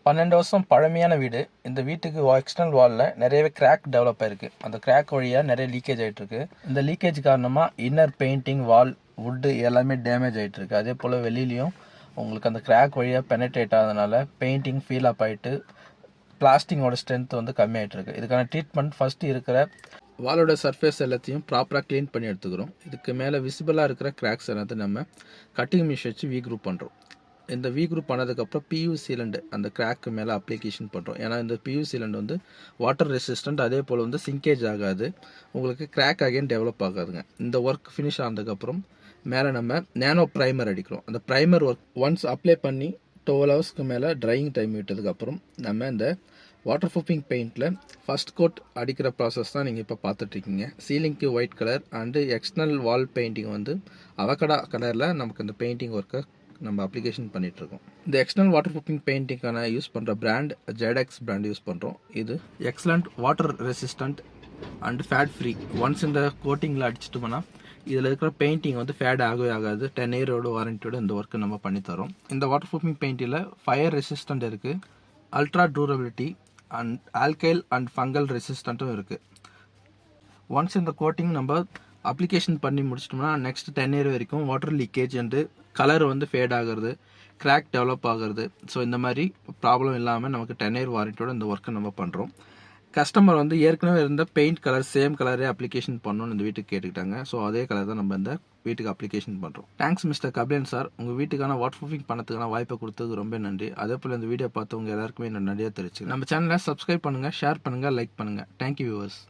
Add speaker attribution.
Speaker 1: 12 வருஷம் பழமையான வீடு. இந்த வீட்டுக்கு எக்ஸ்டர்னல் வாலில் நிறையவே கிராக் டெவலப் ஆயிருக்கு. அந்த கிராக் வழியாக நிறைய லீக்கேஜ் ஆகிட்டு இருக்கு. இந்த லீக்கேஜ் காரணமாக இன்னர் பெயிண்டிங், வால், வுட்டு எல்லாமே டேமேஜ் ஆகிட்டு இருக்கு. அதே போல் வெளியிலையும் உங்களுக்கு அந்த கிராக் வழியாக பெனட்ரேட் ஆகிறதுனால பெயிண்டிங் ஃபீல் அப் ஆகிட்டு பிளாஸ்டிங்கோட ஸ்ட்ரென்த் வந்து கம்மியாகிட்டு இருக்கு. இதுக்கான ட்ரீட்மெண்ட் ஃபஸ்ட்டு இருக்கிற வாலோட சர்ஃபேஸ் எல்லாத்தையும் ப்ராப்பராக க்ளீன் பண்ணி எடுத்துக்கிறோம். இதுக்கு மேலே விசிபிளாக இருக்கிற கிராக்ஸ் எல்லாத்தையும் நம்ம கட்டிங் மிஷின் வச்சு வி குரூப் பண்ணுறோம். இந்த வி குரூப் பண்ணதுக்கப்புறம் பியூ சீலண்ட் அந்த கிராக்கு மேலே அப்ளிகேஷன் பண்ணுறோம். ஏன்னா இந்த பியூ சீலண்ட் வந்து வாட்டர் ரெசிஸ்டண்ட், அதே போல் வந்து சிங்கேஜ் ஆகாது, உங்களுக்கு கிராக் அகைன் டெவலப் ஆகாதுங்க. இந்த ஒர்க் ஃபினிஷ் ஆனதுக்கப்புறம் மேலே நம்ம நேனோ ப்ரைமர் அடிக்கிறோம். அந்த ப்ரைமர் ஒர்க் ஒன்ஸ் அப்ளை பண்ணி 12 ஹவர்ஸ்க்கு மேலே ட்ரையிங் டைம் விட்டதுக்கப்புறம் நம்ம இந்த வாட்டர் ப்ரூஃபிங் பெயிண்டில் ஃபஸ்ட் கோட் அடிக்கிற ப்ராசஸ் தான் நீங்கள் இப்போ பார்த்துட்ருக்கீங்க. சீலிங்க்கு white colour and external wall painting வந்து அவகடா கலரில் நமக்கு இந்த பெயிண்டிங் ஒர்க்கை நம்ம அப்ளிகேஷன் பண்ணிகிட்ருக்கோம். இந்த எக்ஸ்டர்னல் வாட்டர் ப்ரூஃபிங் பெயிண்டிங்கான யூஸ் பண்ணுற பிராண்ட் ஜெடெக்ஸ் பிராண்ட் யூஸ் பண்ணுறோம். இது excellent water resistant and fade free. Once இந்த கோட்டிங்கில் அடிச்சிட்டோம்னா இதில் இருக்கிற பெயிண்டிங் வந்து ஃபேட் ஆகவே ஆகாது. 10 இயரோட வாரண்டியோட இந்த ஒர்க்கு நம்ம பண்ணித்தரோம். இந்த வாட்டர் ப்ரூஃபிங் பெயிண்டில் ஃபயர் ரெசிஸ்டண்ட் இருக்குது, ultra durability and algal and fungal ரெசிஸ்டண்ட்டும் இருக்குது. ஒன்ஸ் இந்த கோட்டிங் நம்ம அப்ளிகேஷன் பண்ணி முடிச்சிட்டோம்னா நெக்ஸ்ட் 10 இயர் வரைக்கும் வாட்டர் லீக்கேஜ் அண்டு கலர் வந்து ஃபேட் ஆகிறது, கிராக் டெவலப் ஆகிறது, ஸோ இந்த மாதிரி ப்ராப்ளம் இல்லாமல் நமக்கு 10 இயர் வாரண்டியோட இந்த ஒர்க்கை நம்ம பண்ணுறோம். கஸ்டமர் வந்து ஏற்கனவே இருந்த பெயிண்ட் கலர் சேம் கலரே அப்ளிகேஷன் பண்ணணும்னு இந்த வீட்டுக்கு கேட்டுக்கிட்டாங்க. ஸோ அதே கலர் தான் நம்ம இந்த வீட்டுக்கு அப்ளிகேஷன் பண்ணுறோம். தேங்க்ஸ் மிஸ்டர் கபிலன் சார், உங்கள் வீட்டுக்கான வாட்டர் ப்ரூஃபிங் பண்ணதுக்கான வாய்ப்பை கொடுத்ததுக்கு ரொம்ப நன்றி. அதே போல் இந்த வீடியோ பார்த்தவங்க எல்லாருக்குமே நான் நிறையா தெரிச்சு நம்ம சேனலை சப்ஸ்கிரைப் பண்ணுங்கள், ஷேர் பண்ணுங்கள், லைக் பண்ணுங்கள். Thank you viewers.